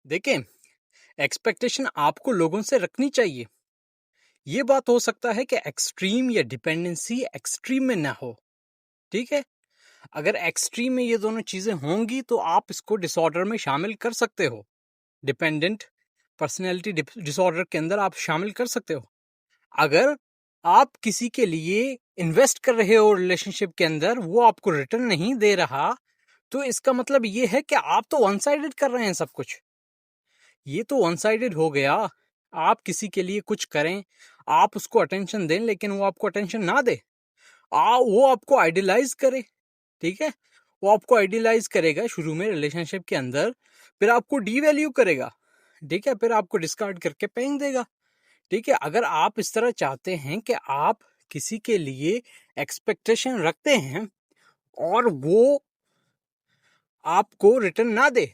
देखें, एक्सपेक्टेशन आपको लोगों से रखनी चाहिए। ये बात हो सकता है कि एक्सट्रीम या डिपेंडेंसी एक्सट्रीम में ना हो। ठीक है, अगर एक्सट्रीम में ये दोनों चीजें होंगी तो आप इसको डिसऑर्डर में शामिल कर सकते हो। डिपेंडेंट पर्सनैलिटी डिसऑर्डर के अंदर आप शामिल कर सकते हो। अगर आप किसी के लिए इन्वेस्ट कर रहे हो रिलेशनशिप के अंदर, वो आपको रिटर्न नहीं दे रहा, तो इसका मतलब ये है कि आप तो वन साइडेड कर रहे हैं सब कुछ। ये तो वन साइडेड हो गया। आप किसी के लिए कुछ करें, आप उसको अटेंशन दें, लेकिन वो आपको अटेंशन ना दे, वो आपको आइडियलाइज करे। ठीक है, वो आपको आइडियलाइज करेगा शुरू में रिलेशनशिप के अंदर, फिर आपको डीवैल्यू करेगा। ठीक है, फिर आपको डिस्कार्ड करके फेंक देगा। ठीक है, अगर आप इस तरह चाहते हैं कि आप किसी के लिए एक्सपेक्टेशन रखते हैं और वो आपको रिटर्न ना दे,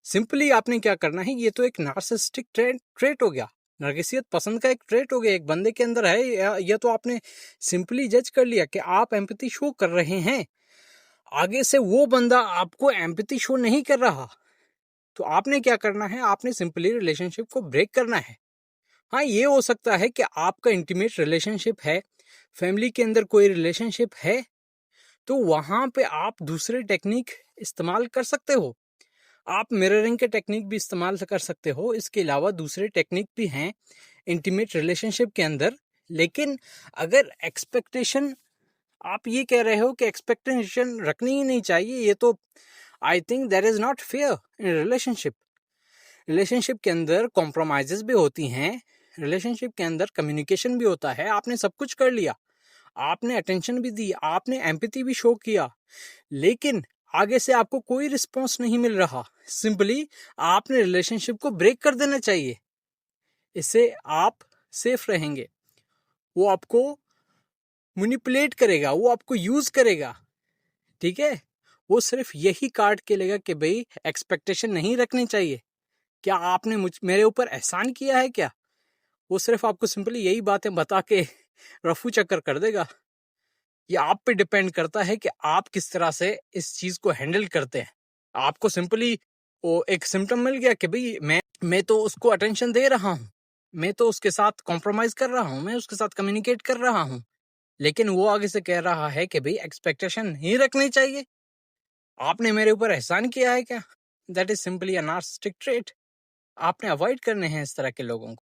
सिंपली आपने क्या करना है, ये तो एक नार्सिसिस्टिक ट्रेट हो गया, नरगिसियत पसंद का एक ट्रेट हो गया, एक बंदे के अंदर है। या तो आपने सिंपली जज कर लिया कि आप एम्पैथी शो कर रहे हैं, आगे से वो बंदा आपको एम्पैथी शो नहीं कर रहा, तो आपने क्या करना है, आपने सिंपली रिलेशनशिप को ब्रेक करना है। हाँ, ये हो सकता है कि आपका इंटीमेट रिलेशनशिप है, फैमिली के अंदर कोई रिलेशनशिप है, तो वहां पे आप दूसरे टेक्निक इस्तेमाल कर सकते हो। आप मिररिंग के टेक्निक भी इस्तेमाल कर सकते हो। इसके अलावा दूसरे टेक्निक भी हैं इंटीमेट रिलेशनशिप के अंदर। लेकिन अगर एक्सपेक्टेशन, आप ये कह रहे हो कि एक्सपेक्टेशन रखनी ही नहीं चाहिए, ये तो I think that is not fair in relationship. Relationship के अंदर कॉम्प्रोमाइजेस भी होती हैं, रिलेशनशिप के अंदर कम्युनिकेशन भी होता है। आपने सब कुछ कर लिया, आपने अटेंशन भी दी, आपने एम्पैथी भी शो किया, लेकिन आगे से आपको कोई रिस्पॉन्स नहीं मिल रहा, सिंपली आपने रिलेशनशिप को ब्रेक कर देना चाहिए। इससे आप सेफ रहेंगे। वो आपको मैनिपुलेट करेगा, वो आपको यूज करेगा। ठीक है, वो सिर्फ यही कार्ड खेलेगा कि भाई एक्सपेक्टेशन नहीं रखनी चाहिए, क्या आपने मेरे ऊपर एहसान किया है क्या। वो सिर्फ आपको सिंपली यही बातें बता के रफू चक्कर कर देगा। ये आप पे डिपेंड करता है कि आप किस तरह से इस चीज को हैंडल करते हैं। आपको सिंपली वो एक सिम्टम मिल गया कि भाई मैं तो उसको अटेंशन दे रहा हूँ, मैं तो उसके साथ कॉम्प्रोमाइज कर रहा हूँ, मैं उसके साथ कम्युनिकेट कर रहा हूँ, लेकिन वो आगे से कह रहा है कि भाई एक्सपेक्टेशन नहीं रखनी चाहिए, आपने मेरे ऊपर एहसान किया है क्या। That is simply a narcissistic trait. आपने अवॉइड करने हैं इस तरह के लोगों को।